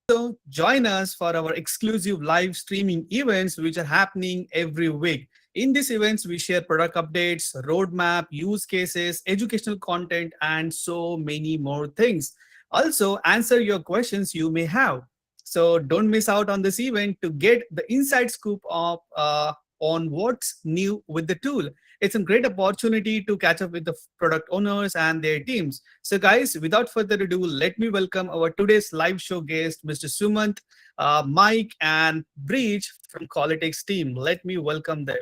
Also, join us for our exclusive live streaming events, which are happening every week. In these events, we share product updates, roadmap, use cases, educational content, and so many more things. Also, answer your questions you may have. So don't miss out on this event to get the inside scoop of on what's new with the tool. It's a great opportunity to catch up with the product owners and their teams. So, guys, without further ado, let me welcome our today's live show guest, Mr. Sumant, Mike, and Breach from Qualetics Team. Let me welcome them.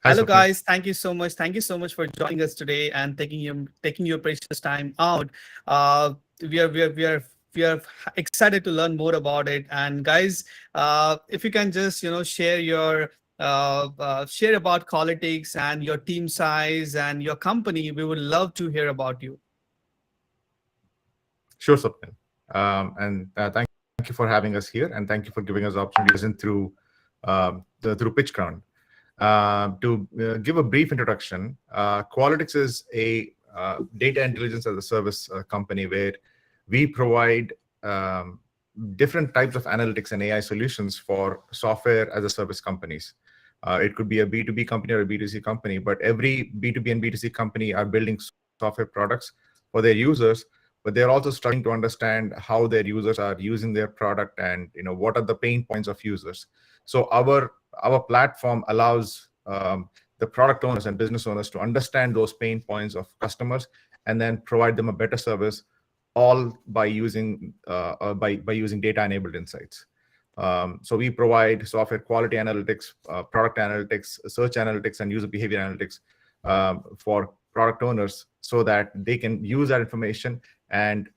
Hi, Hello, Swapnil. guys. Thank you so much. Thank you so much for joining us today and taking your precious time out. Uh, we are we are we are we are excited to learn more about it. And guys, if you can just share about Qualetics and your team size and your company, we would love to hear about you. Sure, Swapnil. And thank you for having us here, and thank you for giving us the opportunity to listen through PitchGround. To give a brief introduction, Qualetics is a data intelligence as a service company where we provide different types of analytics and AI solutions for software as a service companies. It could be a B2B company or a B2C company, but every B2B and B2C company are building software products for their users, but they're also struggling to understand how their users are using their product and what are the pain points of users. So our platform allows the product owners and business owners to understand those pain points of customers and then provide them a better service, all by using by using data enabled insights. So we provide software quality analytics, product analytics, search analytics, and user behavior analytics for product owners so that they can use that information and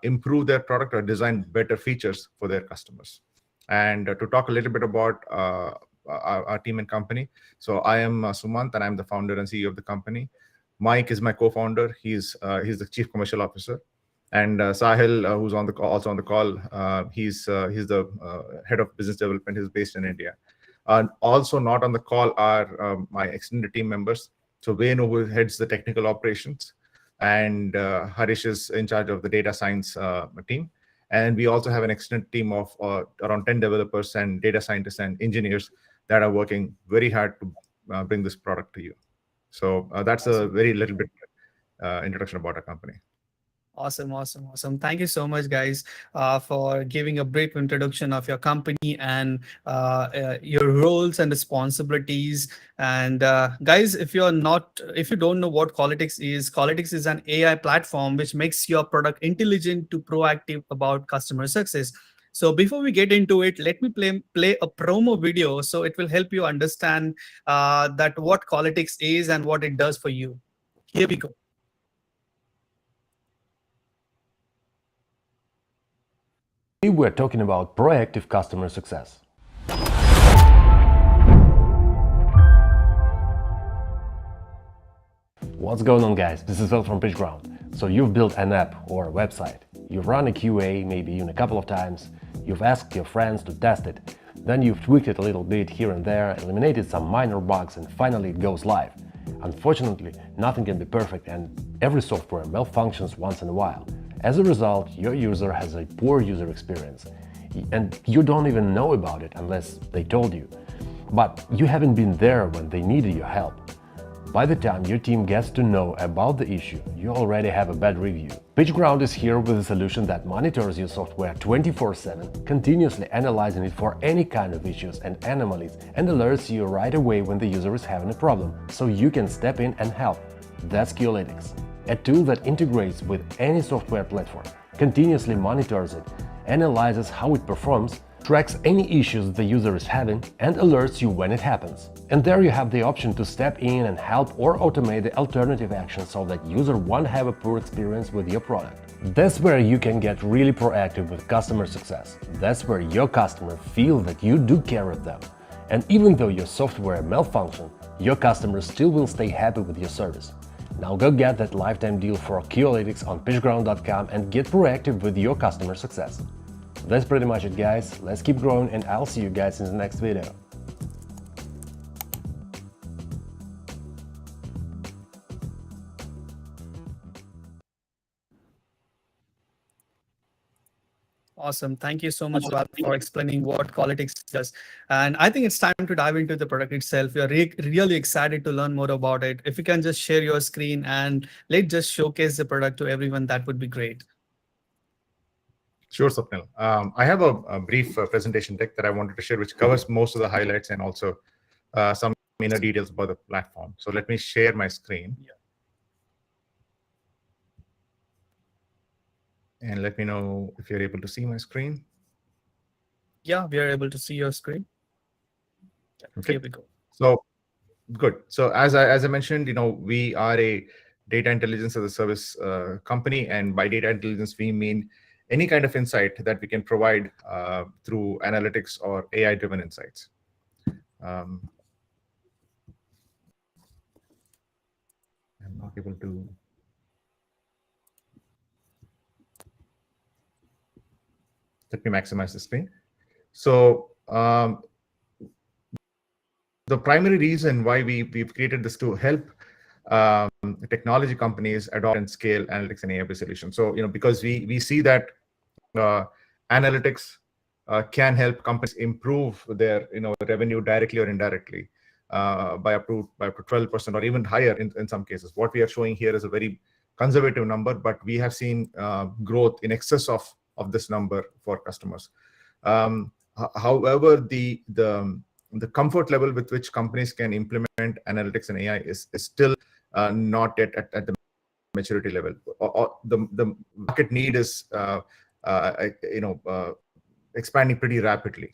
improve their product or design better features for their customers. And to talk a little bit about our team and company. So I am Sumant, and I'm the founder and CEO of the company. Mike is my co-founder. He's the chief commercial officer. And Sahil, who's on the call, also on the call, he's the head of business development. He's based in India. And also not on the call are my extended team members. So Venu, who heads the technical operations, and Harish is in charge of the data science team. And we also have an extended team of around 10 developers and data scientists and engineers that are working very hard to bring this product to you. So that's a very little bit introduction about our company. Awesome, awesome, awesome. Thank you so much, guys, for giving a brief introduction of your company and your roles and responsibilities. And guys, if you don't know what Qualetics is an AI platform which makes your product intelligent to proactive about customer success. So before we get into it, let me play a promo video so it will help you understand that what Qualetics is and what it does for you. Here we go. We're talking about proactive customer success. What's going on, guys? This is Phil from PitchGround. So you've built an app or a website. You've run a QA maybe even a couple of times. You've asked your friends to test it. Then you've tweaked it a little bit here and there, eliminated some minor bugs, and finally it goes live. Unfortunately, nothing can be perfect and every software malfunctions once in a while. As a result, your user has a poor user experience, and you don't even know about it unless they told you. But you haven't been there when they needed your help. By the time your team gets to know about the issue, you already have a bad review. PitchGround is here with a solution that monitors your software 24/7, continuously analyzing it for any kind of issues and anomalies, and alerts you right away when the user is having a problem, so you can step in and help. That's Qualetics, a tool that integrates with any software platform, continuously monitors it, analyzes how it performs, tracks any issues the user is having, and alerts you when it happens. And there you have the option to step in and help or automate the alternative actions so that user won't have a poor experience with your product. That's where you can get really proactive with customer success. That's where your customer feel that you do care of them. And even though your software malfunction, your customers still will stay happy with your service. Now go get that lifetime deal for Qualetics on pitchground.com and get proactive with your customer success. That's pretty much it, guys. Let's keep growing, and I'll see you guys in the next video. Awesome. Thank you so much, Val, for explaining what Qualetics does. And I think it's time to dive into the product itself. We are really excited to learn more about it. If you can just share your screen and let's just showcase the product to everyone, that would be great. Sure, Swapnil. I have a brief presentation deck that I wanted to share, which covers most of the highlights and also some inner details about the platform. So let me share my screen. Yeah. And let me know if you're able to see my screen. Yeah, we are able to see your screen. Okay. Here we go. So good. So as I mentioned, we are a data intelligence as a service company, and by data intelligence we mean any kind of insight that we can provide through analytics or AI-driven insights. I'm not able to. Let me maximize the screen. So the primary reason why we've created this to help technology companies adopt and scale analytics and AI-based solutions. So because we see that analytics can help companies improve their revenue directly or indirectly by up to 12% or even higher in some cases. What we are showing here is a very conservative number, but we have seen growth in excess of this number for customers. However, the comfort level with which companies can implement analytics and AI is still not yet at the maturity level. The market need is expanding pretty rapidly,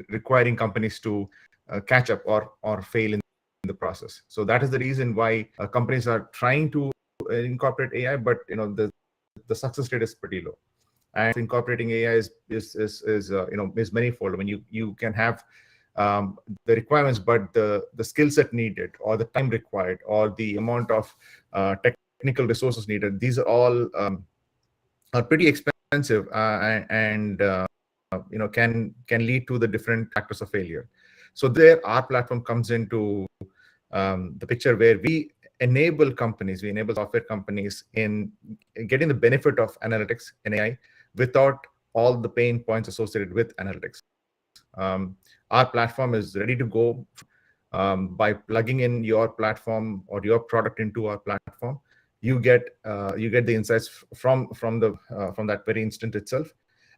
requiring companies to catch up or fail in the process. So that is the reason why companies are trying to incorporate AI, but the success rate is pretty low. And incorporating AI is manifold. I mean, you can have the requirements, but the skill set needed, or the time required, or the amount of technical resources needed, these are all are pretty expensive and can lead to the different factors of failure. So there, our platform comes into the picture, where we enable software companies in getting the benefit of analytics and AI without all the pain points associated with analytics. Our platform is ready to go. By plugging in your platform or your product into our platform, you get the insights from that very instant itself.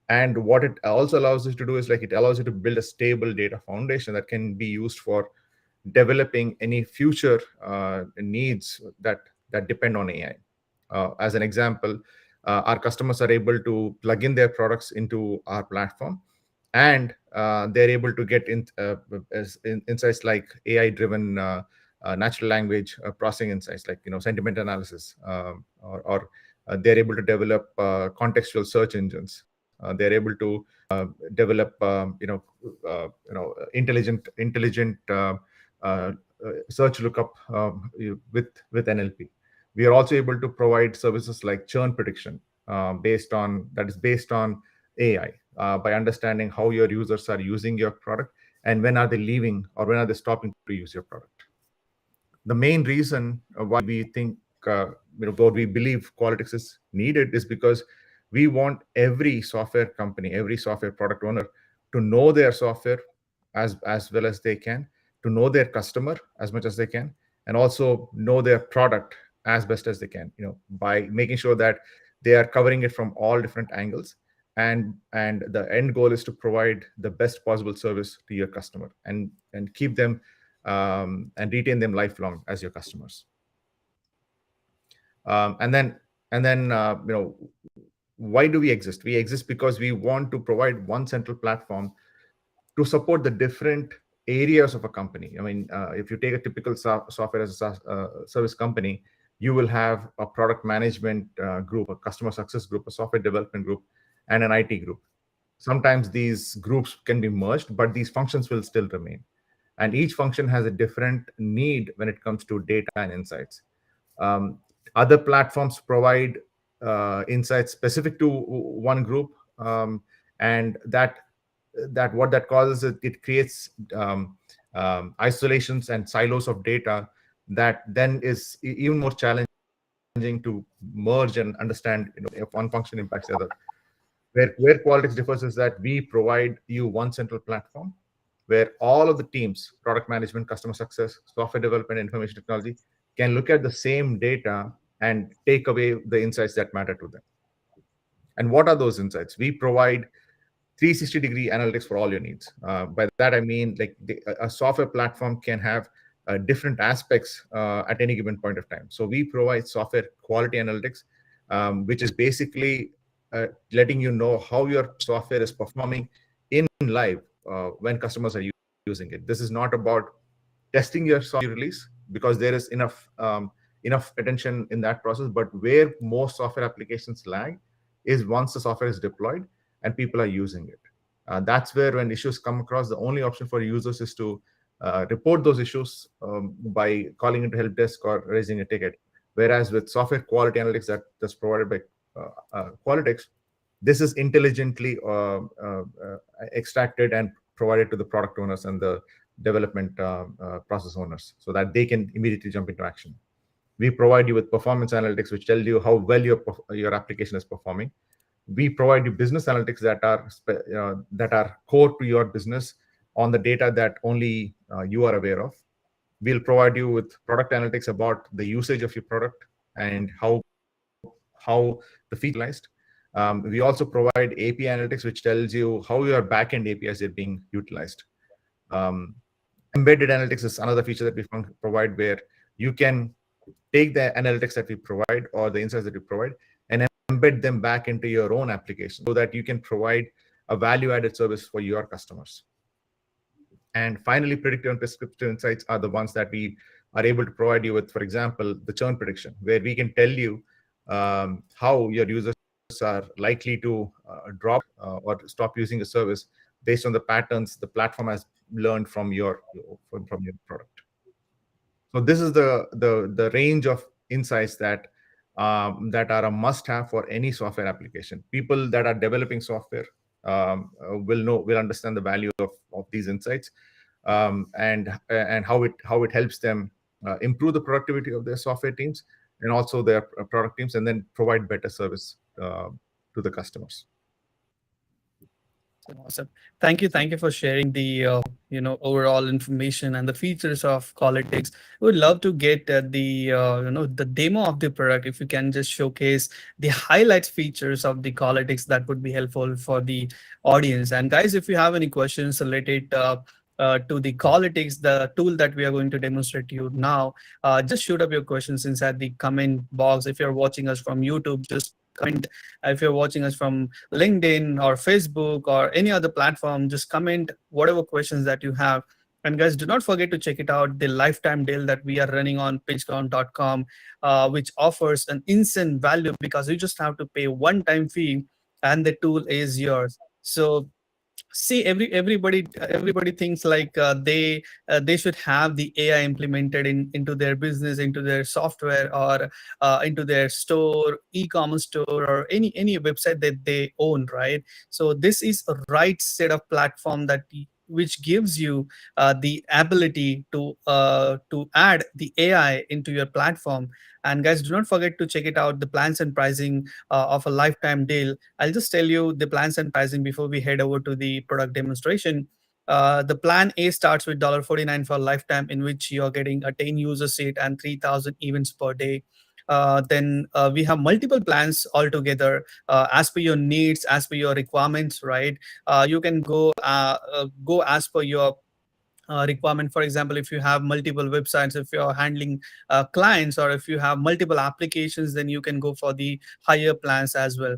And what it also allows us to do is, it allows you to build a stable data foundation that can be used for developing any future needs that depend on AI. As an example, our customers are able to plug in their products into our platform, and they're able to get insights like AI-driven natural language processing insights, like sentiment analysis, or they're able to develop contextual search engines. They're able to develop intelligent search lookup with NLP. We are also able to provide services like churn prediction based on AI, by understanding how your users are using your product and when are they leaving or when are they stopping to use your product. The main reason why we think what we believe Qualetics is needed is because we want every software company, every software product owner, to know their software as well as they can, to know their customer as much as they can, and also know their product as best as they can, by making sure that they are covering it from all different angles. And the end goal is to provide the best possible service to your customer and keep them and retain them lifelong as your customers. And then why do we exist? We exist because we want to provide one central platform to support the different areas of a company. I mean, if you take a typical software as a service company, you will have a product management group, a customer success group, a software development group, and an IT group. Sometimes these groups can be merged, but these functions will still remain. And each function has a different need when it comes to data and insights. Other platforms provide insights specific to one group, and that what that causes is it creates isolations and silos of data that then is even more challenging to merge and understand if one function impacts the other. Where Qualitics differs is that we provide you one central platform where all of the teams, product management, customer success, software development, information technology, can look at the same data and take away the insights that matter to them. And what are those insights? We provide 360-degree analytics for all your needs. By that I mean, like a software platform can have different aspects at any given point of time. So we provide software quality analytics, which is basically letting you know how your software is performing in live when customers are using it. This is not about testing your software release, because there is enough attention in that process. But where most software applications lag is once the software is deployed and people are using it. That's where, when issues come across, the only option for users is to report those issues by calling into help desk or raising a ticket. Whereas with software quality analytics that's provided by Qualitics, this is intelligently extracted and provided to the product owners and the development process owners, so that they can immediately jump into action. We provide you with performance analytics, which tell you how well your application is performing. We provide you business analytics that are core to your business on the data that only you are aware of. We'll provide you with product analytics about the usage of your product and how the feature utilized. We also provide API analytics, which tells you how your backend APIs are being utilized. Embedded analytics is another feature that we provide, where you can take the analytics that we provide or the insights that we provide and embed them back into your own application, so that you can provide a value-added service for your customers. And finally, predictive and prescriptive insights are the ones that we are able to provide you with. For example, the churn prediction, where we can tell you how your users are likely to drop or stop using a service based on the patterns the platform has learned from your product. So this is the range of insights that are a must-have for any software application. People that are developing software will understand the value of these insights, and how it helps them improve the productivity of their software teams and also their product teams, and then provide better service to the customers. Awesome. Thank you for sharing the overall information and the features of Qualetics. We would love to get the demo of the product. If you can just showcase the highlight features of the Qualetics, that would be helpful for the audience. And guys, if you have any questions related to the Qualetics, the tool that we are going to demonstrate to you now, just shoot up your questions inside the comment box. If you're watching us from YouTube, just comment. If you're watching us from LinkedIn or Facebook or any other platform, just comment whatever questions that you have. And guys, do not forget to check it out, the lifetime deal that we are running on pitchground.com, which offers an instant value, because you just have to pay one-time fee and the tool is yours. So see, everybody thinks like they should have the AI implemented into their business, into their software, or into their store, e-commerce store, or any website that they own, right? So this is a right set of platform that which gives you the ability to add the AI into your platform. And guys, do not forget to check it out, the plans and pricing of a lifetime deal. I'll just tell you the plans and pricing before we head over to the product demonstration. The plan A starts with $49 for lifetime, in which you're getting a 10 user seat and 3,000 events per day. Then we have multiple plans altogether as per your needs, as per your requirements, right? You can go as per your requirement. For example, if you have multiple websites, if you're handling clients, or if you have multiple applications, then you can go for the higher plans as well.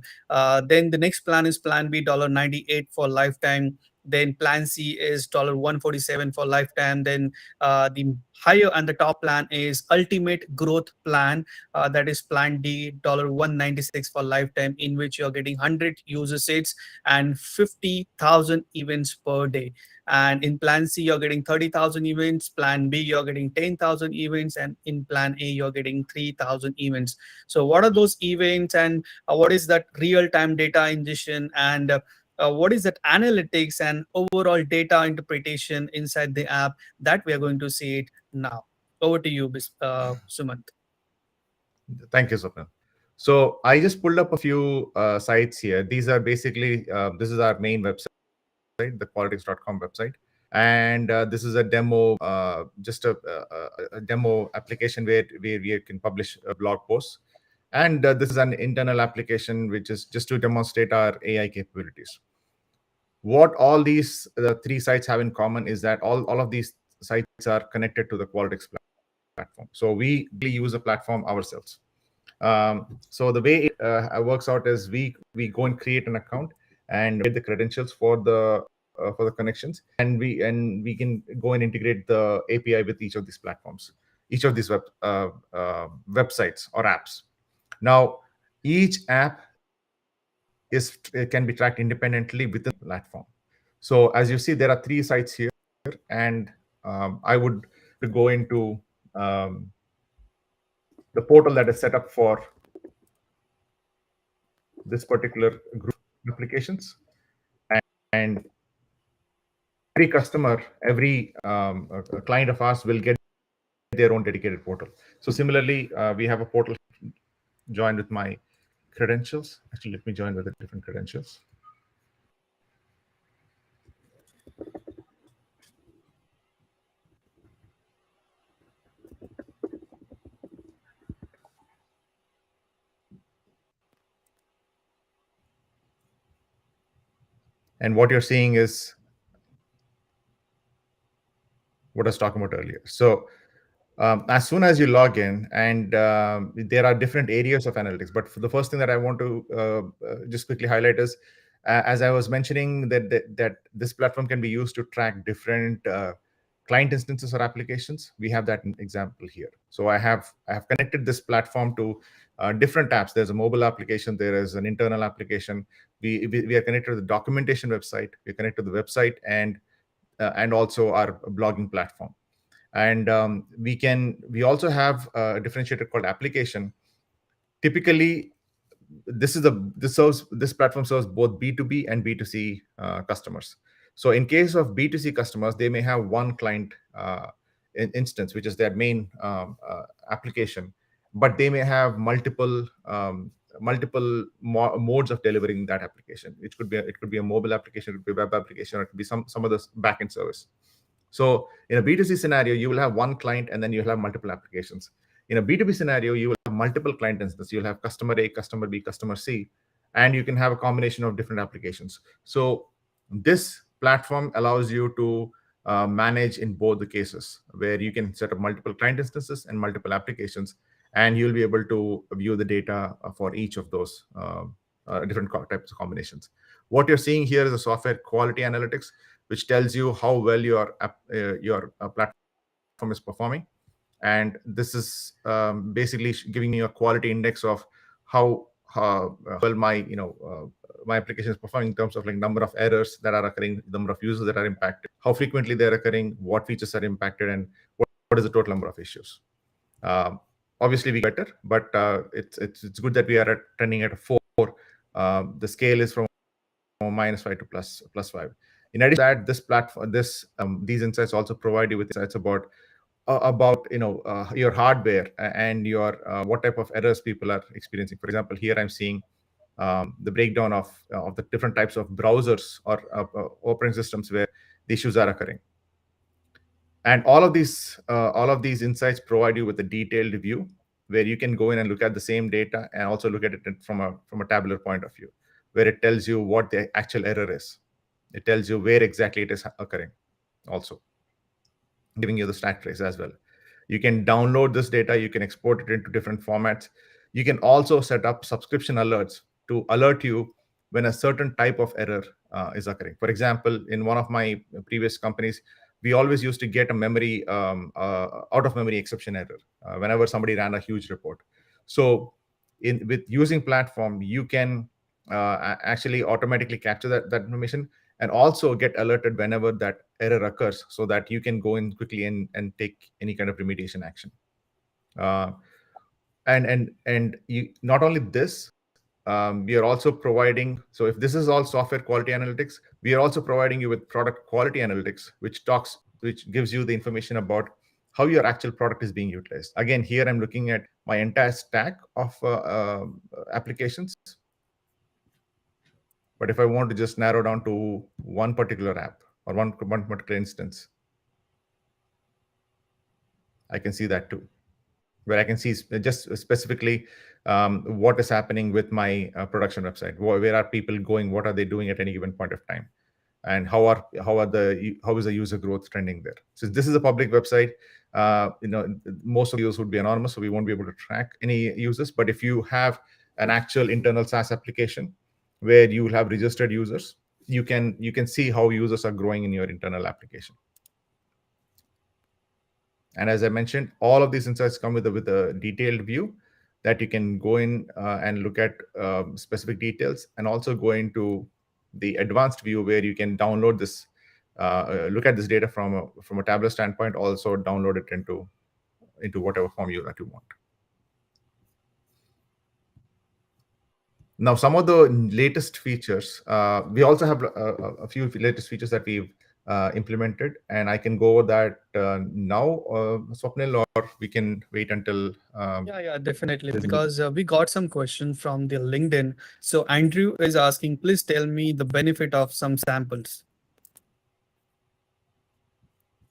Then the next plan is plan B, $98 for lifetime. Then plan C is $147 for lifetime. Then the higher and the top plan is ultimate growth plan, that is plan D, $196 for lifetime, in which you're getting 100 user seats and 50,000 events per day. And in plan C, you're getting 30,000 events. Plan B, you're getting 10,000 events. And in plan A, you're getting 3,000 events. So what are those events, and what is that real-time data ingestion, and what is that analytics and overall data interpretation inside the app, that we are going to see it now. Over to you, Sumant. Thank you, Swapnil. So I just pulled up a few sites here. These are basically, this is our main website, the qualetics.com website. And this is a demo, just a demo application where we can publish blog posts. And this is an internal application, which is just to demonstrate our AI capabilities. What all these three sites have in common is that all of these sites are connected to the Qualetics platform. So we use the platform ourselves. So the way it works out is we go and create an account and get the credentials for the connections, and we can go and integrate the API with each of these platforms, each of these websites or apps. Now, each app can be tracked independently within the platform. So as you see, there are three sites here, and I would go into the portal that is set up for this particular group of applications. And every customer, every client of ours will get their own dedicated portal. So similarly, we have a portal joined with my credentials. Actually, let me join with the different credentials. And what you're seeing is what I was talking about earlier. So as soon as you log in, and there are different areas of analytics, but for the first thing that I want to just quickly highlight is, as I was mentioning, that this platform can be used to track different client instances or applications. We have that example here. So I have connected this platform to different apps. There's a mobile application, there is an internal application. We are connected to the documentation website, we're connected to the website, and also our blogging platform. And we also have a differentiator called application. Typically, this platform serves both B2B and B2C customers. So in case of B2C customers, they may have one client instance, which is their main application, but they may have multiple modes of delivering that application. It could be a mobile application, it could be a web application, or it could be some other backend service. So in a B2C scenario, you will have one client and then you'll have multiple applications. In a B2B scenario, you will have multiple client instances. You'll have customer A, customer B, customer C, and you can have a combination of different applications. So this platform allows you to manage in both the cases, where you can set up multiple client instances and multiple applications, and you'll be able to view the data for each of those different types of combinations. What you're seeing here is a software quality analytics, which tells you how well your platform is performing. And this is basically giving you a quality index of how well my my application is performing in terms of like number of errors that are occurring, number of users that are impacted, how frequently they're occurring, what features are impacted, and what is the total number of issues. Obviously, we better, but it's good that we are trending at a 4. The scale is from -5 to +5. In addition to that, this platform, these insights also provide you with insights about your hardware and your what type of errors people are experiencing. For example, here I'm seeing the breakdown of the different types of browsers or operating systems where the issues are occurring. And all of these insights provide you with a detailed view where you can go in and look at the same data and also look at it from a tabular point of view, where it tells you what the actual error is. It tells you where exactly it is occurring, also giving you the stack trace as well. You can download this data, you can export it into different formats. You can also set up subscription alerts to alert you when a certain type of error is occurring. For example, in one of my previous companies, we always used to get a memory out of memory exception error whenever somebody ran a huge report. So with using platform, you can actually automatically capture that information and also get alerted whenever that error occurs, so that you can go in quickly and take any kind of remediation action. And you, not only this, we are also providing, so if this is all software quality analytics, we are also providing you with product quality analytics, which gives you the information about how your actual product is being utilized. Again, here I'm looking at my entire stack of applications. But if I want to just narrow down to one particular app or one particular instance, I can see that too, where I can see just specifically what is happening with my production website. Where are people going? What are they doing at any given point of time? And how is the user growth trending there? So this is a public website. Most of the users would be anonymous, so we won't be able to track any users. But if you have an actual internal SaaS application where you will have registered users, you can see how users are growing in your internal application. And as I mentioned, all of these insights come with a detailed view that you can go in and look at specific details, and also go into the advanced view where you can download this, look at this data from a tabular standpoint, also download it into whatever form that you want. Now, some of the latest features, we also have a few latest features that we've implemented, and I can go over that now, Swapnil, or we can wait until. Yeah, definitely. Because we got some question from the LinkedIn. So Andrew is asking, please tell me the benefit of some samples.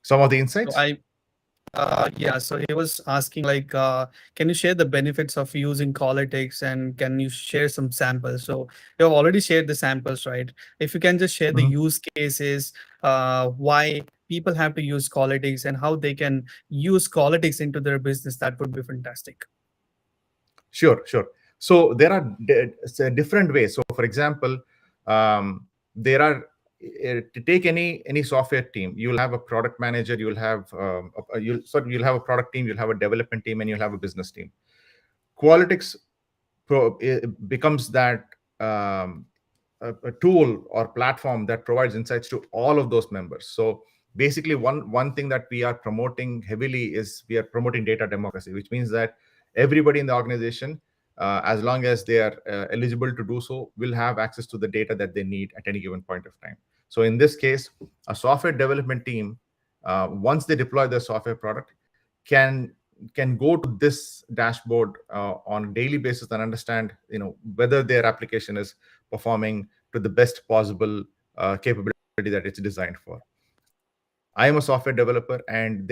Some of the insights. So yeah, so he was asking like, can you share the benefits of using Qualetics, and can you share some samples? So you have already shared the samples, right? If you can just share the use cases, why people have to use Qualetics and how they can use Qualetics into their business, that would be fantastic. Sure. So there are different ways. So, for example, there are to take any software team, you'll have a product manager, you'll have you'll have a product team, you'll have a development team, and you'll have a business team. Qualetics becomes that a tool or platform that provides insights to all of those members. So basically, one thing that we are promoting heavily is we are promoting data democracy, which means that everybody in the organization, as long as they are eligible to do so, will have access to the data that they need at any given point of time. So in this case, a software development team, once they deploy their software product, can go to this dashboard on a daily basis and understand, whether their application is performing to the best possible capability that it's designed for. I am a software developer, and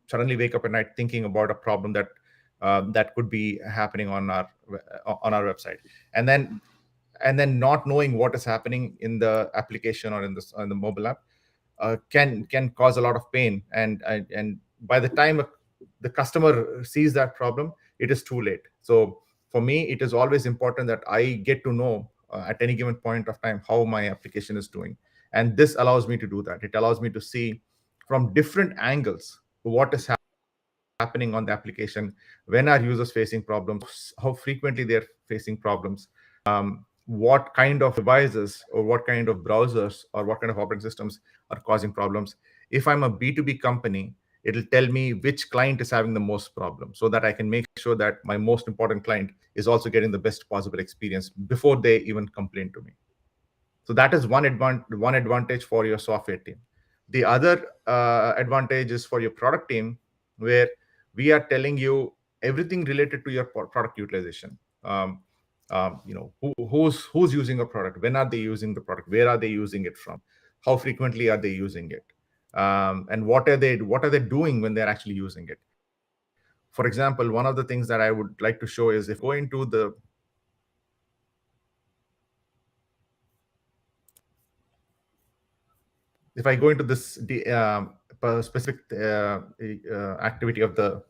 suddenly wake up at night thinking about a problem that could be happening on our website, and then not knowing what is happening in the application or in the mobile app can cause a lot of pain, and by the time the customer sees that problem, it is too late. So for me, it is always important that I get to know at any given point of time how my application is doing, and this allows me to do that. It allows me to see from different angles what is happening on the application, when are users facing problems, how frequently they're facing problems, what kind of devices or what kind of browsers or what kind of operating systems are causing problems. If I'm a B2B company, it'll tell me which client is having the most problem, so that I can make sure that my most important client is also getting the best possible experience before they even complain to me. So that is one advantage for your software team. The other advantage is for your product team, where we are telling you everything related to your product utilization. Who's using a product, when are they using the product, where are they using it from, how frequently are they using it, and what are they doing when they're actually using it. For example, one of the things that I would like to show is, if I go into this specific activity of the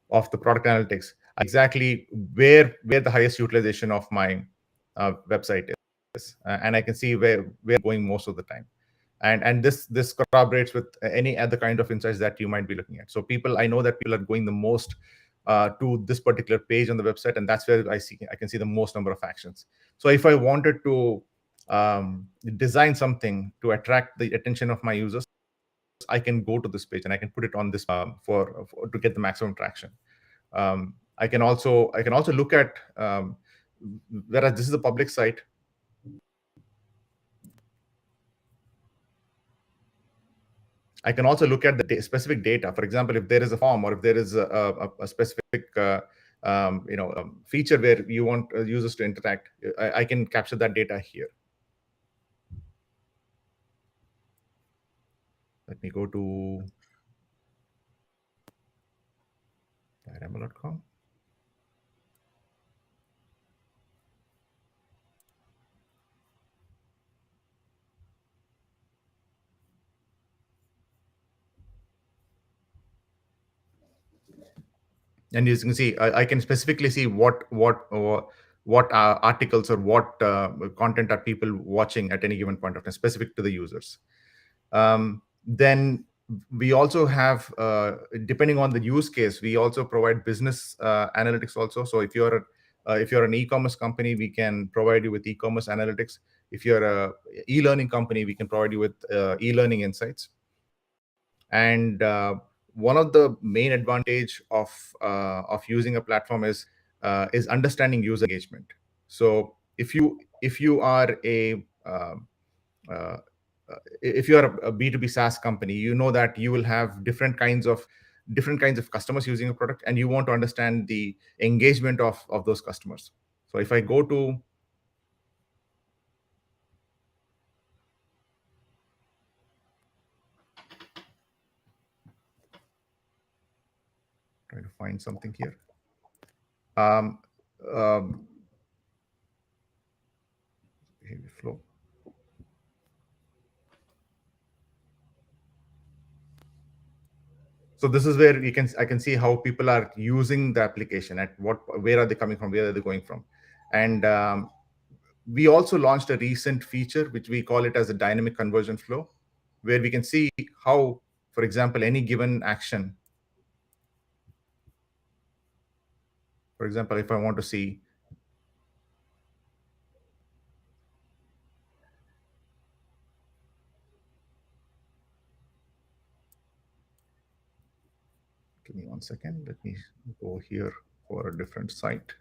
product analytics, exactly where the highest utilization of my website is, and I can see where we're going most of the time, and this corroborates with any other kind of insights that you might be looking at. So I know that people are going the most to this particular page on the website, and that's where I can see the most number of actions. So if I wanted to design something to attract the attention of my users, I can go to this page and I can put it on this to get the maximum traction. I can also look at, whereas this is a public site, I can also look at the specific data. For example, if there is a form or if there is a specific feature where you want users to interact, I can capture that data here. Let me go to dynamo.com. And as you can see, I can specifically see what articles or what content are people watching at any given point of time, specific to the users. Then we also have, depending on the use case, we also provide business analytics also. So if you're an e-commerce company, we can provide you with e-commerce analytics. If you're a e-learning company, we can provide you with e-learning insights. And one of the main advantage of using a platform is understanding user engagement. So if you are uh, if you are a B2B SaaS company, you know that you will have different kinds of customers using a product, and you want to understand the engagement of those customers. So if I go to try to find something here. Um, Behavior flow. So this is where I can see how people are using the application, where are they coming from, where are they going from. And we also launched a recent feature, which we call it as a dynamic conversion flow, where we can see how, for example, any given action, for example, if I want to see, give me 1 second, let me go here for a different site.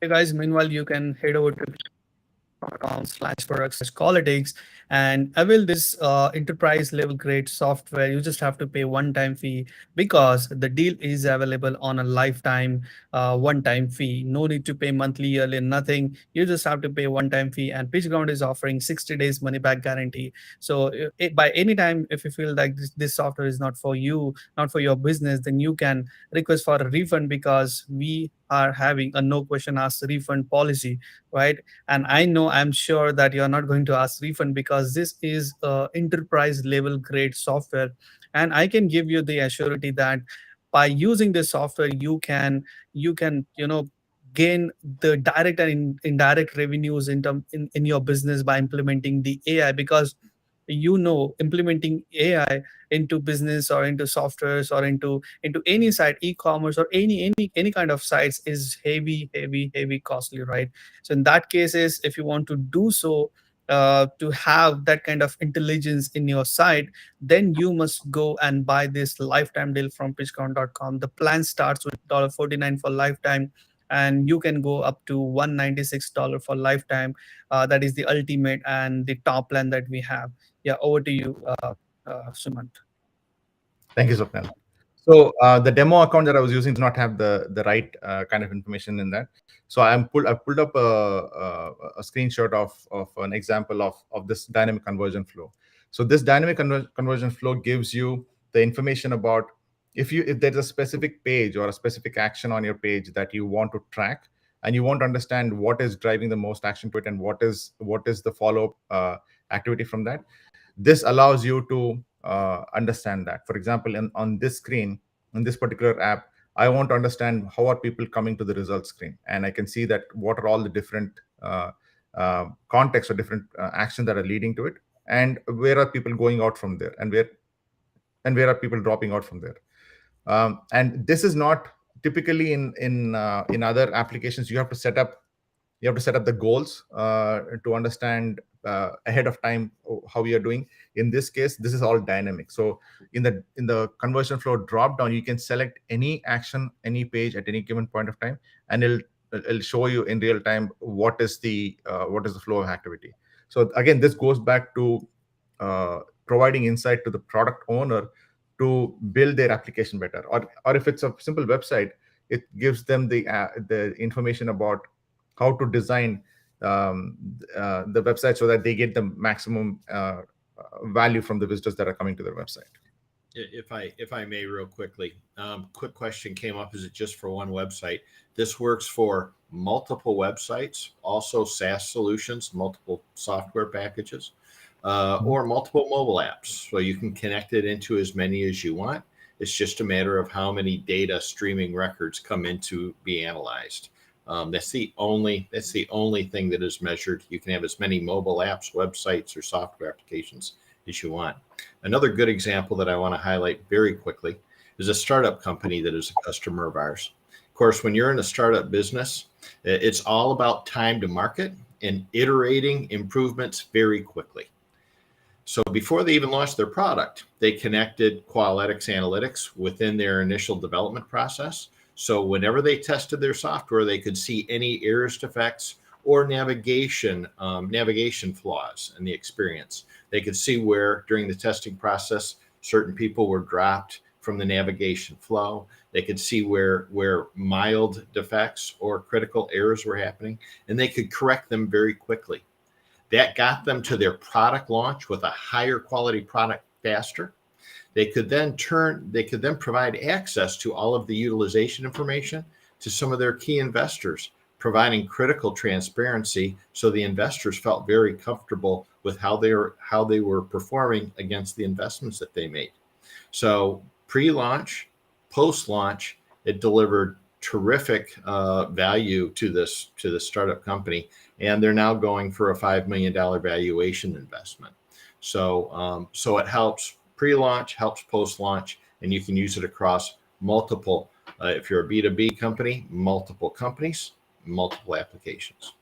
Hey guys, meanwhile, you can head over to .com/products/Qualetics and avail this enterprise level grade software. You just have to pay one-time fee because the deal is available on a lifetime one-time fee. No need to pay monthly, yearly, nothing. You just have to pay one-time fee, and PitchGround is offering 60 days money back guarantee. So by any time, if you feel like this software is not for you, not for your business, then you can request for a refund because we are having a no question asked refund policy, right? And I'm sure that you're not going to ask refund because this is enterprise level grade software. And I can give you the assurity that by using this software, you can gain the direct and indirect revenues in your business by implementing the AI, because implementing AI into business or into softwares or into any site, e-commerce or any kind of sites is heavy costly, right? So in that cases, if you want to do so, to have that kind of intelligence in your site, then you must go and buy this lifetime deal from pitchground.com. The plan starts with $49 for lifetime, and you can go up to $196 for lifetime. That is the ultimate and the top plan that we have. Yeah, over to you, Sumant. Thank you, Swapnil. So the demo account that I was using does not have the right kind of information in that. So I pulled up a screenshot of an example of this dynamic conversion flow. So this dynamic conversion flow gives you the information about if there's a specific page or a specific action on your page that you want to track, and you want to understand what is driving the most action to it and what is the follow-up activity from that. This allows you to understand that. For example, on this screen, in this particular app, I want to understand how are people coming to the results screen, and I can see that what are all the different contexts or different actions that are leading to it, and where are people going out from there, and where are people dropping out from there. And this is not typically in other applications. You have to set up the goals to understand ahead of time how we are doing. In this case, this is all dynamic. So in the conversion flow drop down, you can select any action, any page at any given point of time, and it'll show you in real time what is the flow of activity. So again, this goes back to providing insight to the product owner to build their application better, or if it's a simple website, it gives them the information about how to design the website so that they get the maximum value from the visitors that are coming to their website. If I may, real quickly, quick question came up: is it just for one website? This works for multiple websites, also SaaS solutions, multiple software packages, or multiple mobile apps. So you can connect it into as many as you want. It's just a matter of how many data streaming records come in to be analyzed. That's the only thing that is measured. You can have as many mobile apps, websites, or software applications as you want. Another good example that I want to highlight very quickly is a startup company that is a customer of ours. Of course, when you're in a startup business, it's all about time to market and iterating improvements very quickly. So before they even launched their product, they connected Qualetics analytics within their initial development process. So whenever they tested their software, they could see any errors, defects, or navigation flaws in the experience. They could see where during the testing process, certain people were dropped from the navigation flow. They could see where mild defects or critical errors were happening, and they could correct them very quickly. That got them to their product launch with a higher quality product faster. They could then provide access to all of the utilization information to some of their key investors, providing critical transparency, so the investors felt very comfortable with how they were performing against the investments that they made. So pre-launch, post-launch, it delivered terrific value to this startup company, and they're now going for a $5 million valuation investment. So it helps pre-launch, helps post-launch, and you can use it across multiple. If you're a B2B company, multiple companies, multiple applications.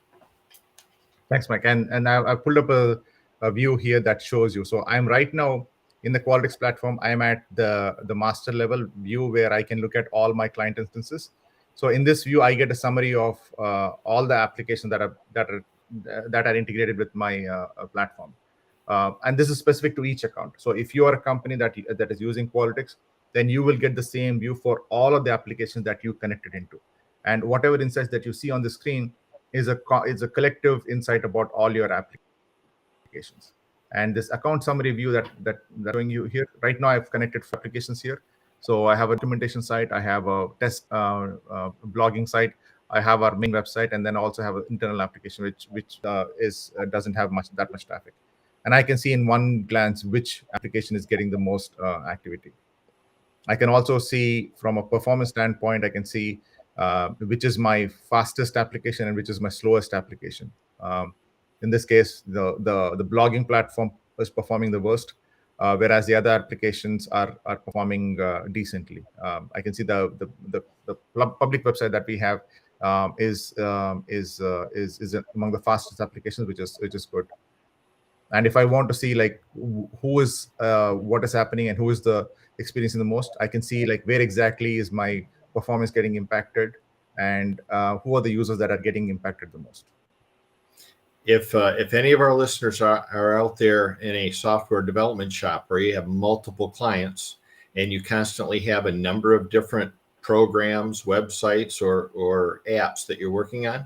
Thanks, Mike. And I pulled up a view here that shows you. So I'm right now in the Qualetics platform. I'm at the master level view where I can look at all my client instances. So in this view, I get a summary of all the applications that are integrated with my platform. And this is specific to each account. So if you are a company that is using Qualetics, then you will get the same view for all of the applications that you connected into. And whatever insights that you see on the screen is a collective insight about all your applications. And this account summary view that's showing you here right now, I've connected 4 applications here. So I have a documentation site, I have a test blogging site, I have our main website, and then also have an internal application which doesn't have that much traffic. And I can see in one glance which application is getting the most activity. I can also see from a performance standpoint, I can see which is my fastest application and which is my slowest application. In this case, the blogging platform is performing the worst, whereas the other applications are performing decently. I can see the public website that we have is among the fastest applications, which is good. And if I want to see like who is what is happening and who is the experiencing the most, I can see like where exactly is my performance getting impacted and who are the users that are getting impacted the most. If any of our listeners are out there in a software development shop where you have multiple clients and you constantly have a number of different programs, websites, or apps that you're working on,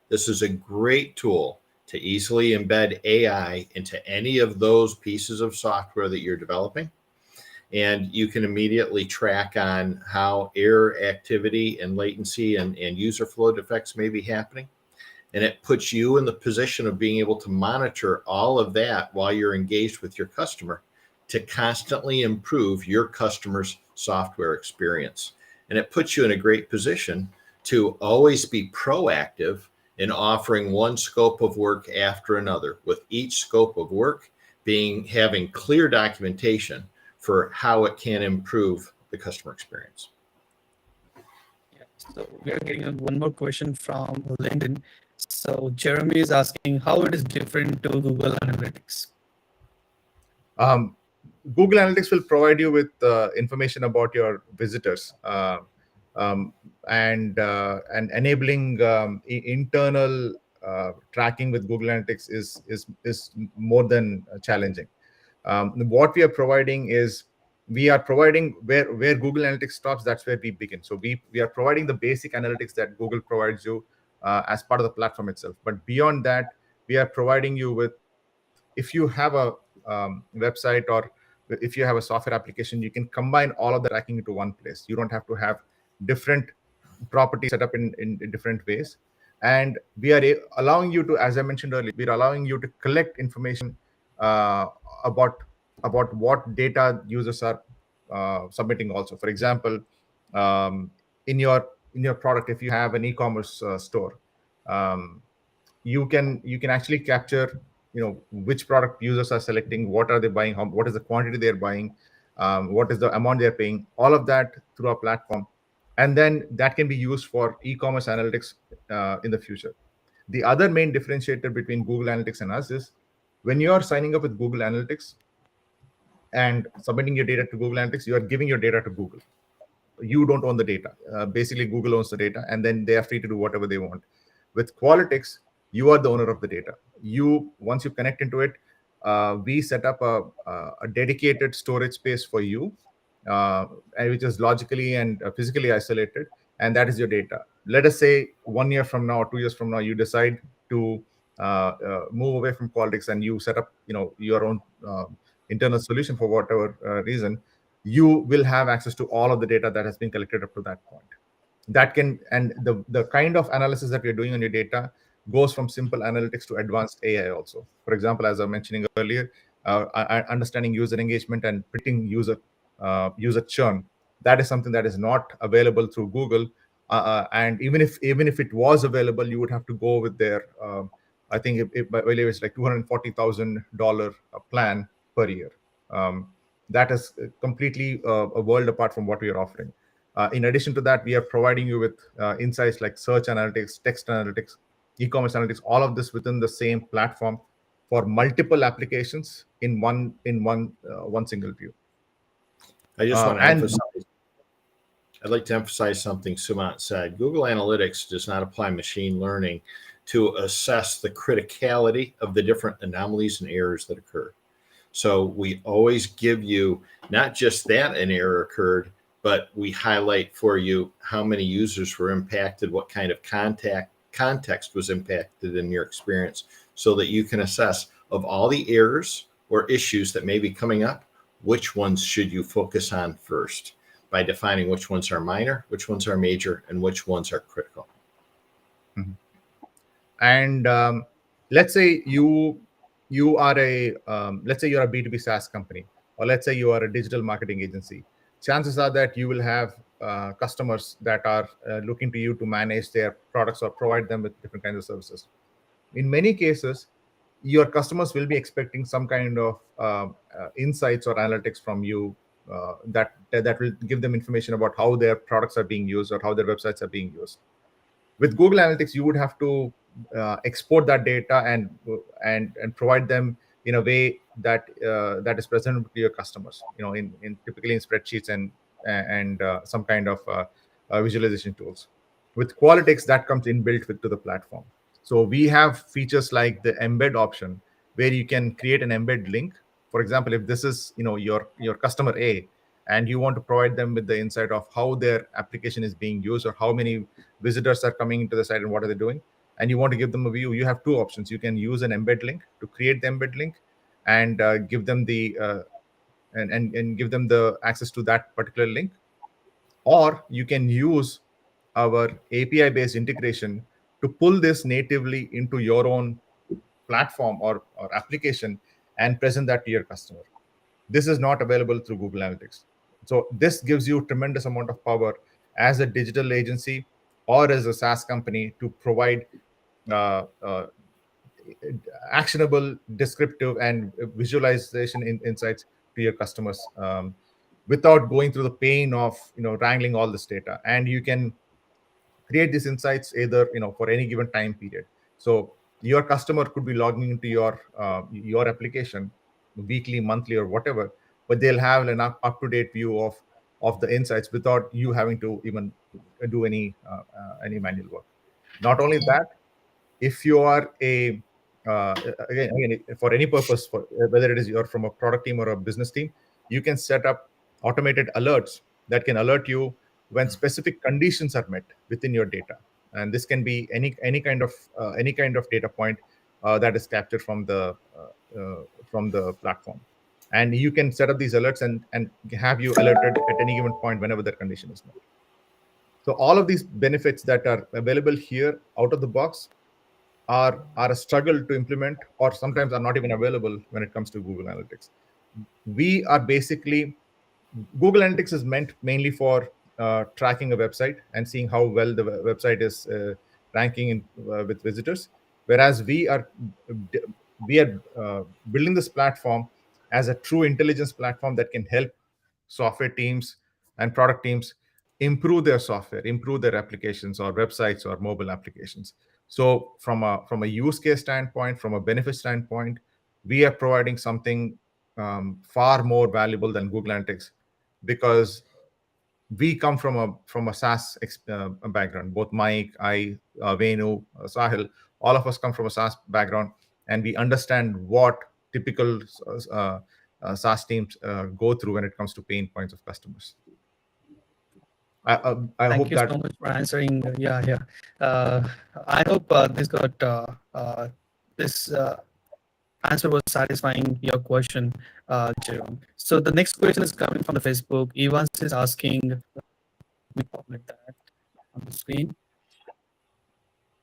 this is a great tool to easily embed AI into any of those pieces of software that you're developing. And you can immediately track on how error activity and latency and user flow defects may be happening. And it puts you in the position of being able to monitor all of that while you're engaged with your customer to constantly improve your customer's software experience. And it puts you in a great position to always be proactive in offering one scope of work after another, with each scope of work having clear documentation for how it can improve the customer experience. Yeah. So we are getting one more question from LinkedIn. So Jeremy is asking how it is different to Google Analytics. Google Analytics will provide you with information about your visitors. and enabling internal tracking with Google Analytics is more than challenging. What we are providing is we are providing where Google Analytics stops. That's where we begin. So we are providing the basic analytics that Google provides you as part of the platform itself. But beyond that, we are providing you with, if you have a website or if you have a software application, you can combine all of the tracking into one place. You don't have to have different properties set up in different ways. And we are allowing you to, as I mentioned earlier, we're allowing you to collect information uh, about what data users are submitting also. For example, um, in your product, if you have an e-commerce store, um, you can actually capture, which product users are selecting, what are they buying, what is the quantity they're buying, what is the amount they're paying, all of that through our platform. And then that can be used for e-commerce analytics in the future. The other main differentiator between Google Analytics and us is when you are signing up with Google Analytics and submitting your data to Google Analytics, you are giving your data to Google. You don't own the data. Basically, Google owns the data, and then they are free to do whatever they want. With Qualetics, you are the owner of the data. Once you connect into it, we set up a dedicated storage space for you, and which is logically and physically isolated, and that is your data. Let us say 1 year from now or 2 years from now, you decide to move away from Qualetics and you set up, your own internal solution for whatever reason. You will have access to all of the data that has been collected up to that point. That can, and the kind of analysis that we're doing on your data goes from simple analytics to advanced AI also. For example, as I was mentioning earlier, understanding user engagement and predicting user churn. That is something that is not available through Google. And even if it was available, you would have to go with their I think I believe it's like $240,000 plan per year. That is completely a world apart from what we are offering. In addition to that, we are providing you with insights like search analytics, text analytics, e-commerce analytics, all of this within the same platform for multiple applications in one single view. I just want to And emphasize. I'd like to emphasize something Sumant said. Google Analytics does not apply machine learning to assess the criticality of the different anomalies and errors that occur. So we always give you not just that an error occurred, but we highlight for you how many users were impacted, what kind of context was impacted in your experience, so that you can assess of all the errors or issues that may be coming up, which ones should you focus on first, by defining which ones are minor, which ones are major, and which ones are critical. And let's say you are let's say you're a B2B SaaS company, or let's say you are a digital marketing agency. Chances are that you will have customers that are looking to you to manage their products or provide them with different kinds of services. In many cases, your customers will be expecting some kind of insights or analytics from you that will give them information about how their products are being used or how their websites are being used. With Google Analytics, you would have to export that data and provide them in a way that that is presentable to your customers. In typically in spreadsheets and some kind of visualization tools. With Qualetics, that comes inbuilt to the platform. So we have features like the embed option, where you can create an embed link. For example, if this is your customer A, and you want to provide them with the insight of how their application is being used or how many visitors are coming into the site and what are they doing, and you want to give them a view, you have two options. You can use an embed link to create the embed link and give them the and give them the access to that particular link, or you can use our API based integration to pull this natively into your own platform or application and present that to your customer. This is not available through Google Analytics. So this gives you tremendous amount of power as a digital agency or as a SaaS company to provide uh, uh, actionable, descriptive, and visualization insights to your customers, without going through the pain of wrangling all this data. And you can create these insights either for any given time period. So your customer could be logging into your application weekly, monthly, or whatever, but they'll have an up-to-date view of the insights without you having to even do any manual work. Not only that, if you are a again for any purpose, for whether it is you're from a product team or a business team, you can set up automated alerts that can alert you when specific conditions are met within your data, and this can be any kind of data point that is captured from the platform, and you can set up these alerts and have you alerted at any given point whenever that condition is met. So all of these benefits that are available here out of the box are a struggle to implement, or sometimes are not even available when it comes to Google Analytics. We are basically, Google Analytics is meant mainly for tracking a website and seeing how well the website is ranking with visitors, whereas we are building this platform as a true intelligence platform that can help software teams and product teams improve their software, improve their applications or websites or mobile applications. So from a use case standpoint, from a benefit standpoint, we are providing something far more valuable than Google Analytics, because we come from a SaaS background. Both Mike, I, Venu, Sahil, all of us come from a SaaS background, and we understand what typical SaaS teams go through when it comes to pain points of customers. I Thank hope you that so much for answering. I hope this answer was satisfying your question, Jerome. So the next question is coming from the Facebook. Evans is asking, let me populate that on the screen.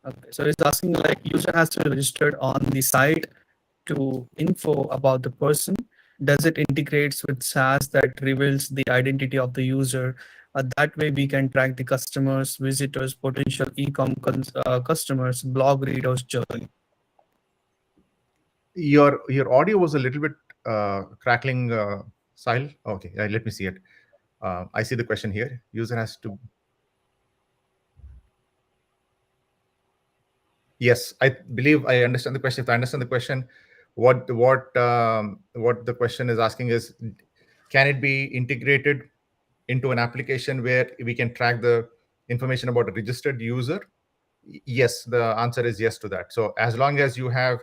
Okay, so it's asking like user has to be registered on the site to info about the person. Does it integrates with SaaS that reveals the identity of the user? That way we can track the customers, visitors, potential e-com customers, blog readers journey. your audio was a little bit crackling, Sahil. Okay, let me see it. I see the question here. User has to. Yes, I believe I understand the question. If I understand the question, what the question is asking is, can it be integrated into an application where we can track the information about a registered user? Yes, the answer is yes to that. So as long as you have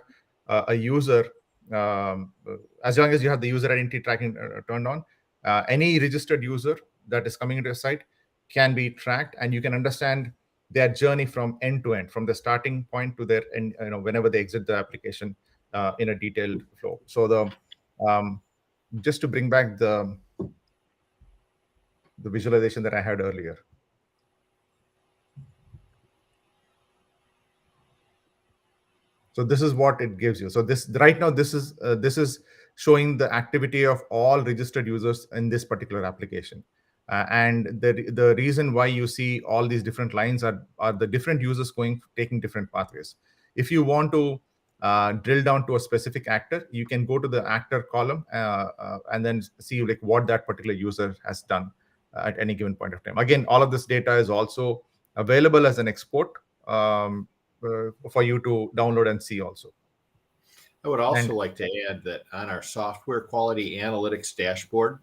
a user, as long as you have the user identity tracking turned on, any registered user that is coming into your site can be tracked, and you can understand their journey from end to end, from the starting point to their end, whenever they exit the application in a detailed flow. So just to bring back the visualization that I had earlier. So this is what it gives you. So this right now, this is showing the activity of all registered users in this particular application. And the reason why you see all these different lines are the different users taking different pathways. If you want to drill down to a specific actor, you can go to the actor column and then see like what that particular user has done at any given point of time. Again, all of this data is also available as an export for you to download and see also. I would also like to add that on our software quality analytics dashboard,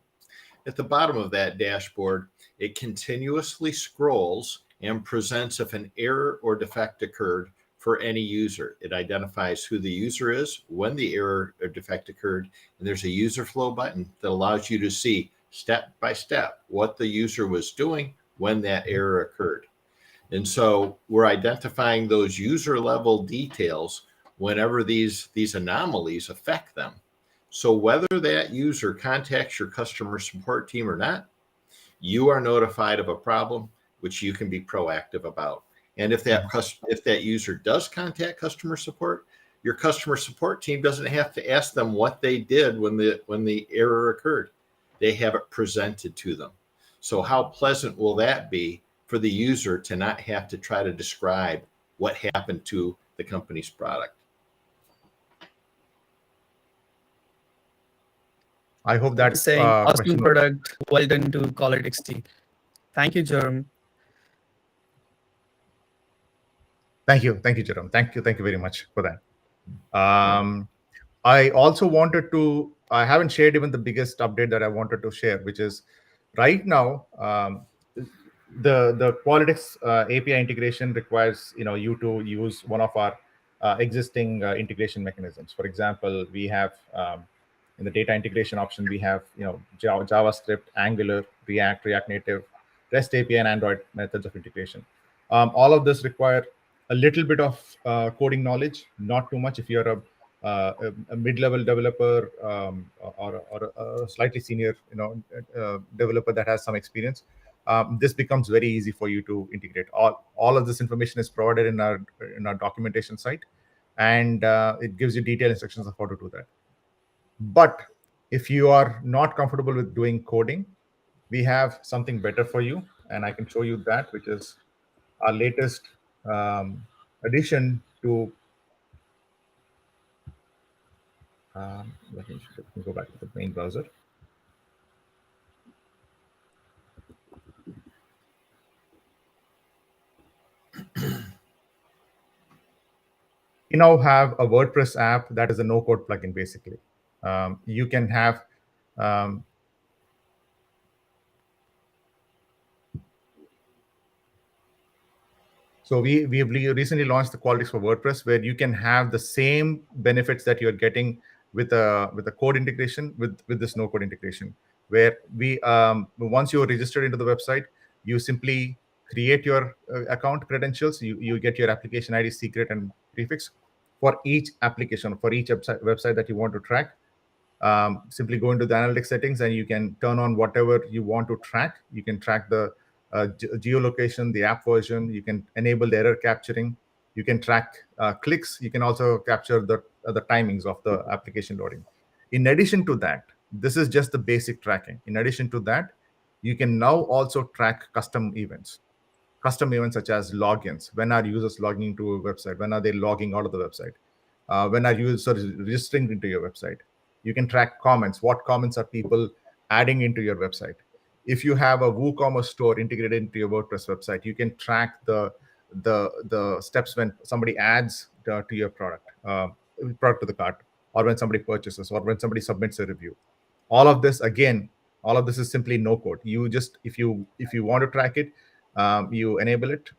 at the bottom of that dashboard, it continuously scrolls and presents if an error or defect occurred for any user. It identifies who the user is, when the error or defect occurred, and there's a user flow button that allows you to see step by step what the user was doing when that error occurred. And so we're identifying those user level details whenever these anomalies affect them. So whether that user contacts your customer support team or not, you are notified of a problem, which you can be proactive about. And if that user does contact customer support, your customer support team doesn't have to ask them what they did when the error occurred. They have it presented to them. So how pleasant will that be for the user to not have to try to describe what happened to the company's product? I hope that saying awesome product, well done to Qualetics Team. Thank you, Jerome. Thank you, Jerome. Thank you very much for that. I also wanted to. I haven't shared even the biggest update that I wanted to share, which is right now. the Qualetics API integration requires you to use one of our existing integration mechanisms. For example, we have in the data integration option we have JavaScript, Angular, React Native, REST API, and Android methods of integration. All of this require a little bit of coding knowledge, not too much. If you're a mid-level developer or a slightly senior developer that has some experience, this becomes very easy for you to integrate. All of this information is provided in our documentation site, and it gives you detailed instructions of how to do that. But if you are not comfortable with doing coding, we have something better for you, and I can show you that, which is our latest addition to. Let me go back to the main browser. We now have a WordPress app that is a no-code plugin, basically. You can have so we have recently launched the Qualetics for WordPress, where you can have the same benefits that you're getting with a code integration with this no-code integration, where we once you're registered into the website, you simply create your account credentials. You get your application ID, secret, and prefix for each application, for each website that you want to track. Simply go into the analytics settings and you can turn on whatever you want to track. You can track the geolocation, the app version. You can enable the error capturing. You can track clicks. You can also capture the timings of the application loading. In addition to that, this is just the basic tracking. In addition to that, you can now also track custom events. Custom events such as logins. When are users logging into a website? When are they logging out of the website? When are users registering into your website? You can track comments. What comments are people adding into your website? If you have a WooCommerce store integrated into your WordPress website, you can track the steps when somebody adds to your product to the cart, or when somebody purchases, or when somebody submits a review. All of this is simply no code. You just if you want to track it, you enable it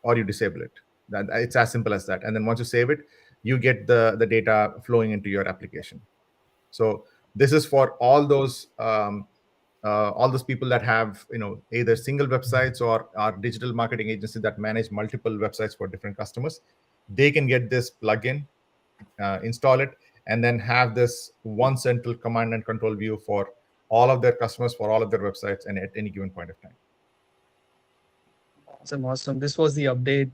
or you disable it. It's as simple as that. And then once you save it, you get the data flowing into your application. So this is for all those people that have either single websites or are digital marketing agencies that manage multiple websites for different customers. They can get this plugin, install it, and then have this one central command and control view for all of their customers, for all of their websites, and at any given point of time. Awesome. This was the update.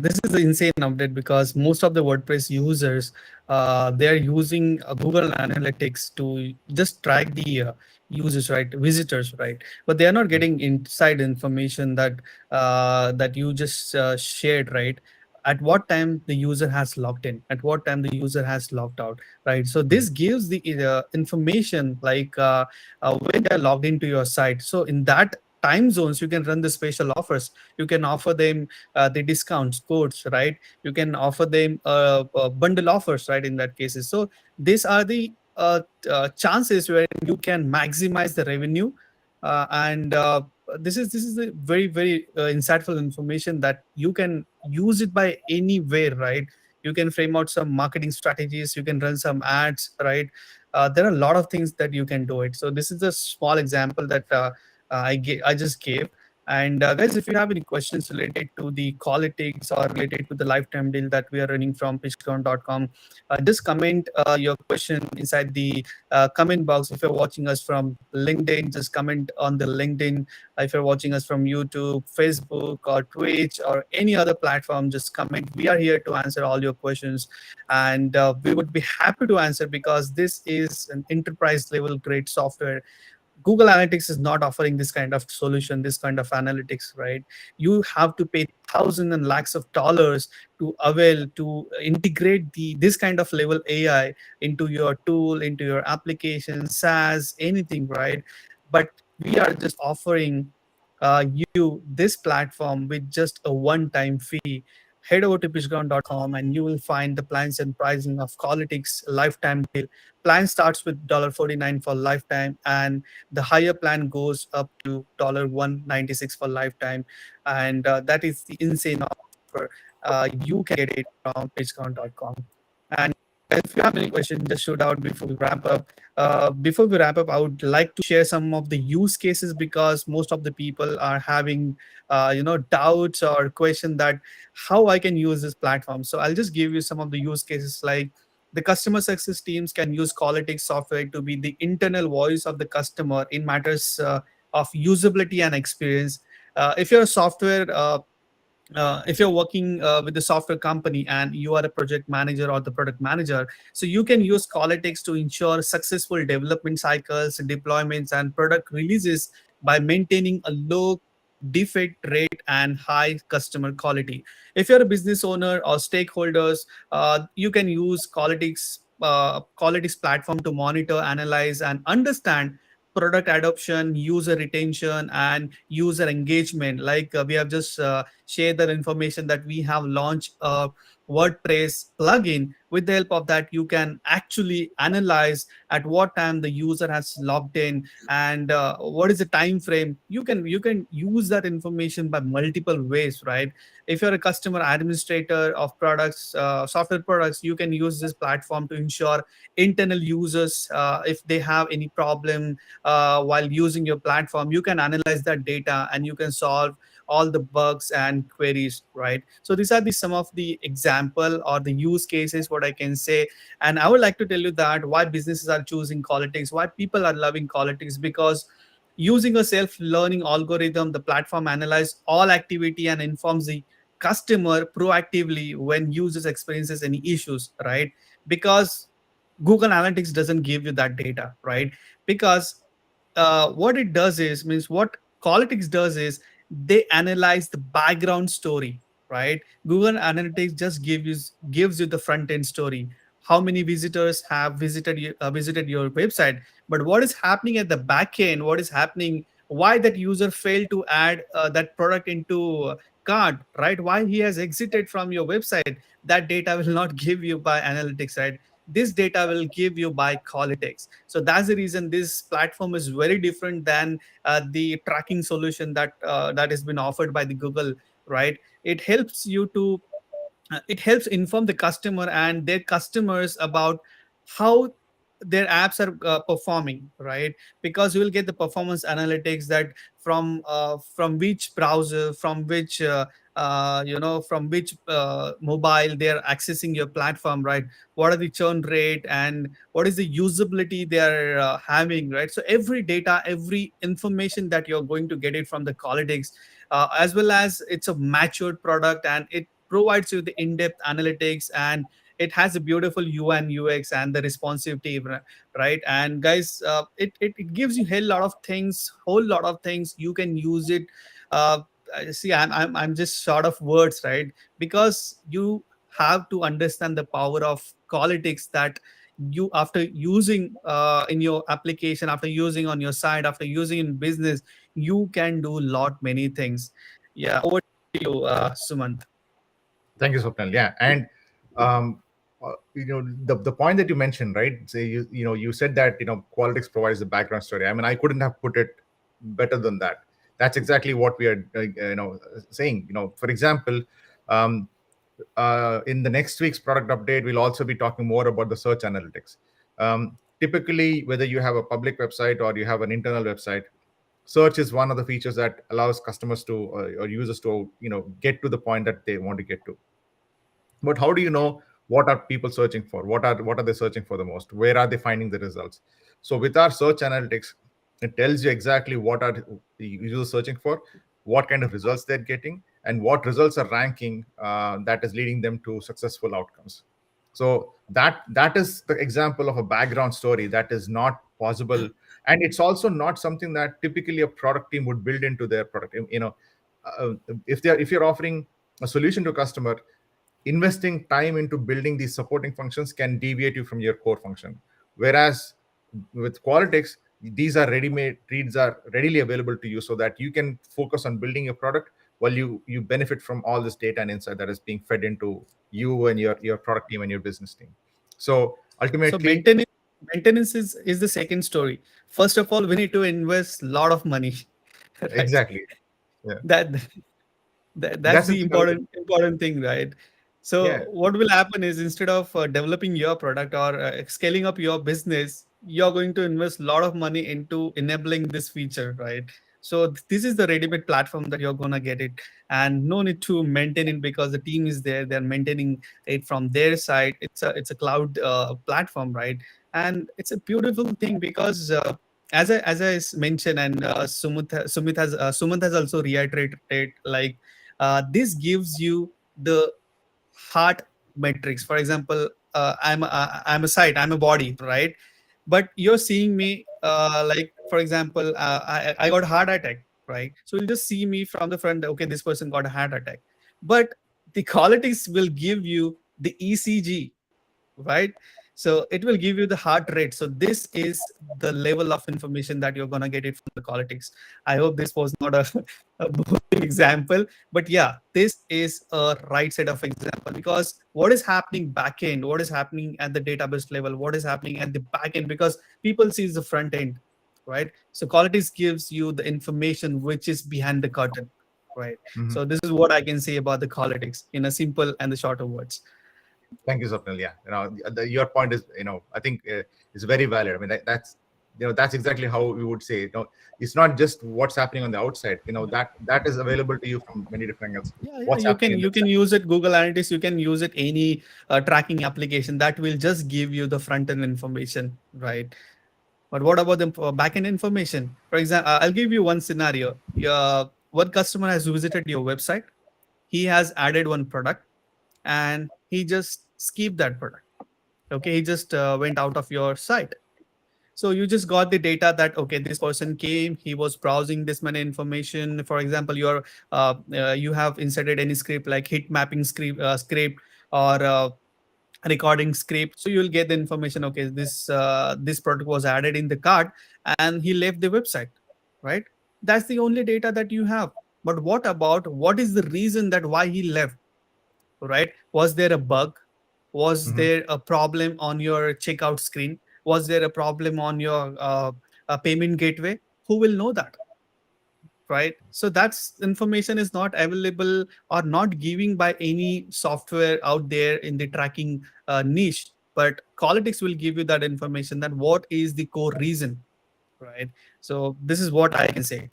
This is the insane update because most of the WordPress users, they're using Google Analytics to just track the users, right, visitors, right, but they are not getting inside information that that you just shared, right? At what time the user has logged in, at what time the user has logged out, right? So this gives the information like when they're logged into your site. So in that time zones, you can run the special offers. You can offer them the discounts, codes, right? You can offer them bundle offers, right? In that cases, so these are the chances where you can maximize the revenue, and this is a very insightful information that you can use it by anywhere, right? You can frame out some marketing strategies, you can run some ads, right? There are a lot of things that you can do it. So this is a small example that I just gave. And guys, if you have any questions related to the Qualetics or related to the lifetime deal that we are running from pitchground.com, just comment your question inside the comment box. If you're watching us from LinkedIn, just comment on the LinkedIn. If you're watching us from YouTube, Facebook, or Twitch, or any other platform, just comment. We are here to answer all your questions, and we would be happy to answer because this is an enterprise level great software. Google Analytics is not offering this kind of solution, this kind of analytics, right? You have to pay thousands and lakhs of dollars to avail to integrate this kind of level AI into your tool, into your application, SaaS, anything, right? But we are just offering you this platform with just a one-time fee. head over to pitchground.com and you will find the plans and pricing of Qualetics lifetime deal. Plan starts with $49 for lifetime, and the higher plan goes up to $196 for lifetime. And that is the insane offer. You can get it from pitchground.com. And if you have any questions, just shoot out before we wrap up. Before we wrap up, I would like to share some of the use cases because most of the people are having, doubts or question that how I can use this platform. So I'll just give you some of the use cases like the customer success teams can use Qualetics software to be the internal voice of the customer in matters of usability and experience. If you're a software if you're working with the software company and you are a project manager or the product manager, so you can use Qualetics to ensure successful development cycles, deployments, and product releases by maintaining a low defect rate and high customer quality. If you're a business owner or stakeholders, you can use Qualetics platform to monitor, analyze, and understand product adoption, user retention, and user engagement. Like we have just share the information that we have launched a WordPress plugin. With the help of that, you can actually analyze at what time the user has logged in and what is the time frame. You can use that information by multiple ways, right? If you're a customer administrator of products, software products, you can use this platform to ensure internal users, if they have any problem while using your platform, you can analyze that data and you can solve all the bugs and queries, right? So these are the some of the example or the use cases what I can say. And I would like to tell you that why businesses are choosing Qualetics, why people are loving Qualetics, because using a self-learning algorithm, the platform analyzes all activity and informs the customer proactively when users experiences any issues, right? Because Google Analytics doesn't give you that data, right? Because what it does is means what Qualetics does is they analyze the background story, right? Google Analytics just gives you the front end story. How many visitors have visited your website? But what is happening at the back end? What is happening? Why that user failed to add that product into cart, right? Why he has exited from your website? That data will not give you by analytics, right? This data will give you by Qualetics. So that's the reason this platform is very different than the tracking solution that has been offered by the Google, right? It helps you to it helps inform the customer and their customers about how their apps are performing, right? Because you will get the performance analytics that from which browser, from which from which mobile they are accessing your platform, right? What are the churn rate and what is the usability they are having, right? So every data, every information that you're going to get it from the Qualetics, as well as it's a matured product and it provides you the in-depth analytics, and it has a beautiful UI and UX and the responsivity, right? And guys, it gives you a whole lot of things. You can use it. See, I'm just short of words, right? Because you have to understand the power of Qualetics that you after using in your application, after using on your site, after using in business, you can do lot many things. Yeah, over to you, Sumant. Thank you, Swapnil. Yeah, and the point that you mentioned, right? Say you said that Qualetics provides the background story. I mean, I couldn't have put it better than that. That's exactly what we are saying. For example, um, in the next week's product update, we'll also be talking more about the search analytics. Typically, whether you have a public website or you have an internal website, search is one of the features that allows customers to or users to get to the point that they want to get to. But how do you know what are people searching for? What are they searching for the most? Where are they finding the results? So with our search analytics, it tells you exactly what are the users searching for, what kind of results they're getting, and what results are ranking that is leading them to successful outcomes. So that is the example of a background story that is not possible, and it's also not something that typically a product team would build into their product. If you're offering a solution to a customer, investing time into building these supporting functions can deviate you from your core function. Whereas with Qualetics, these are ready-made, reads are readily available to you so that you can focus on building your product while you benefit from all this data and insight that is being fed into you and your product team and your business team. So So ultimately, maintenance is the second story. First of all, we need to invest a lot of money, right? exactly, yeah, That that's that's the the thing. important thing, right? Yeah. So what will happen is, instead of developing your product or scaling up your business, you're going to invest a lot of money into enabling this feature, right? So this is the ready-made platform that you're gonna get it, and no need to maintain it because the team is there. They're maintaining it from their side. It's a cloud platform, right? And it's a beautiful thing because as I mentioned, and Sumit has also reiterated it, like this gives you the heart metrics. For example, I'm a site, I'm a body, right? But you're seeing me, like for example, I got a heart attack, right? So you'll just see me from the front. Okay, this person got a heart attack, but the Qualetics will give you the ECG, right? So it will give you the heart rate. So this is the level of information that you're gonna get it from the Qualetics. I hope this was not a boring example, but yeah, this is a right set of example, because what is happening back end, what is happening at the database level, what is happening at the back end, because people sees the front end, right? So Qualetics gives you the information which is behind the curtain, right? Mhm. So this is what I can say about the Qualetics in a simple and the shorter words. Thank you, Swapnil. Yeah, your point is, I think is very valid. I mean, that's that's exactly how we would say. It's not just what's happening on the outside. That is available to you from many different angles. Yeah, What's you happening can in the you can use it Google Analytics. You can use it any tracking application that will just give you the front end information, right? But what about the back end information? For example, I'll give you one scenario. One customer has visited your website. He has added one product, and he just skipped that product. Okay, he just went out of your site. So you just got the data that, okay, this person came, he was browsing this many information. For example, you have inserted any script like hit mapping script or recording script. So you'll get the information. Okay, this product was added in the cart, and he left the website, right? That's the only data that you have. But what about what is the reason that why he left? Right? Was there a bug? Was Mhm. there a problem on your checkout screen? Was there a problem on your payment gateway? Who will know that? Right? So that's information is not available or not giving by any software out there in the tracking niche. But Qualetics will give you that information, that what is the core reason, right? So this is what I can say.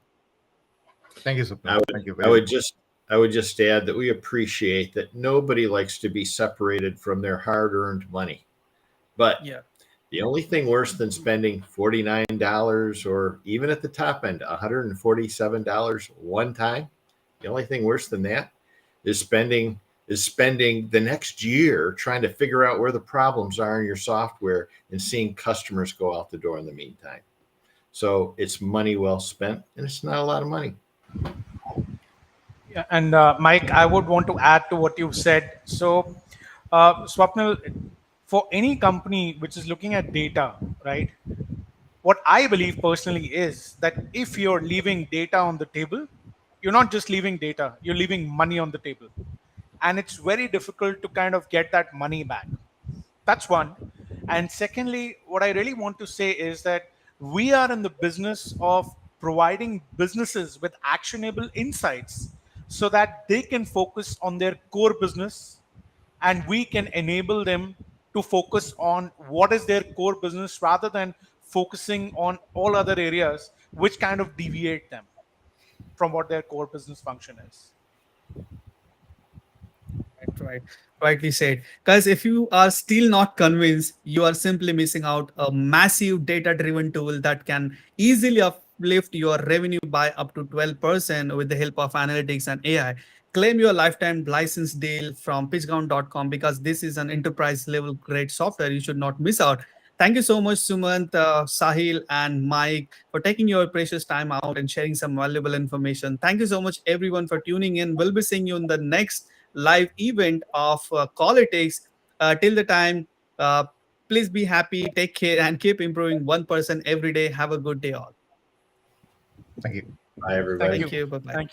Thank you, I Swapnil. would Thank you I very would much. just I would just add that we appreciate that nobody likes to be separated from their hard-earned money. But Yeah. the only thing worse than spending $49 or even at the top end $147 one time, the only thing worse than that is spending the next year trying to figure out where the problems are in your software and seeing customers go out the door in the meantime. So it's money well spent, and it's not a lot of money. Yeah, and Mike, I would want to add to what you said. So, Swapnil, for any company which is looking at data, right? What I believe personally is that if you're leaving data on the table, you're not just leaving data, you're leaving money on the table. And it's very difficult to kind of get that money back. That's one. And secondly, what I really want to say is that we are in the business of providing businesses with actionable insights so that they can focus on their core business, and we can enable them to focus on what is their core business rather than focusing on all other areas which kind of deviate them from what their core business function is. Right. Rightly said. Because if you are still not convinced, you are simply missing out a massive data-driven tool that can easily uplift your revenue by up to 12% with the help of analytics and AI. Claim your lifetime license deal from pitchground.com, because this is an enterprise level grade software. You should not miss out. Thank you so much, Sumant, Sahil, and Mike, for taking your precious time out and sharing some valuable information. Thank you so much, everyone, for tuning in. We'll be seeing you in the next live event of Qualetics. Till the time, uh, please be happy, take care, and keep improving 1% every day. Have a good day, all. Thank you. Bye, Thank everybody. Thank you. you. Bye bye. Thank you.